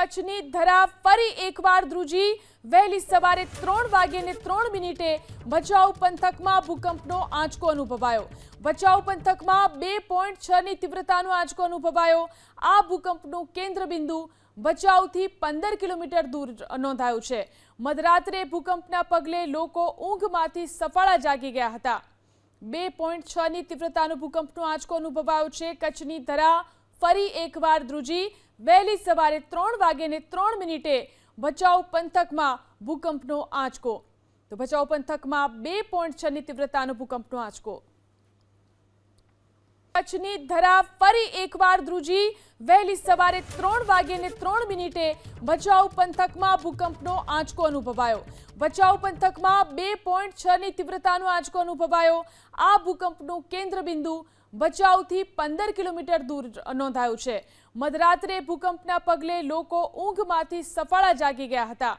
કચ્છની ધરા ફરી એકવાર ધ્રુજી વહેલી સવારે 3 વાગ્યે 3 મિનિટે ભચાઉ પંથકમાં ભૂકંપનો આંચકો અનુભવાયો। ભચાઉ પંથકમાં 2.6 ની તીવ્રતાનો આંચકો અનુભવાયો। આ ભૂકંપનું કેન્દ્રબિંદુ ભચાઉથી 15 કિલોમીટર દૂર નોંધાયું છે। મધરાત્રે ભૂકંપના પગલે લોકો ઊંઘમાંથી સફાળા જાગી ગયા હતા। 2.6 ની તીવ્રતાનો ભૂકંપનો આંચકો અનુભવાયો છે। કચ્છની ધરા ફરી એકવાર ધ્રુજી વહેલી સવારે 3 વાગ્યે 3 મિનિટે ભચાઉ પંથકમાં ભૂકંપનો આંચકો। તો ભચાઉ પંથકમાં 2.6 ની તીવ્રતાનો ભૂકંપનો આંચકો। કચ્છની ધરા ફરી એકવાર ધ્રુજી વહેલી સવારે 3 વાગ્યે 3 મિનિટે ભચાઉ પંથકમાં ભૂકંપનો આંચકો અનુભવાયો। ભચાઉ પંથકમાં 2.6 ની તીવ્રતાનો આંચકો અનુભવાયો। આ ભૂકંપનું કેન્દ્રબિંદુ ભચાઉથી 15 કિલોમીટર દૂર નોંધાયું છે। મધરાત્રે ભૂકંપના પગલે લોકો ઊંઘમાંથી સફાળા જાગી ગયા હતા।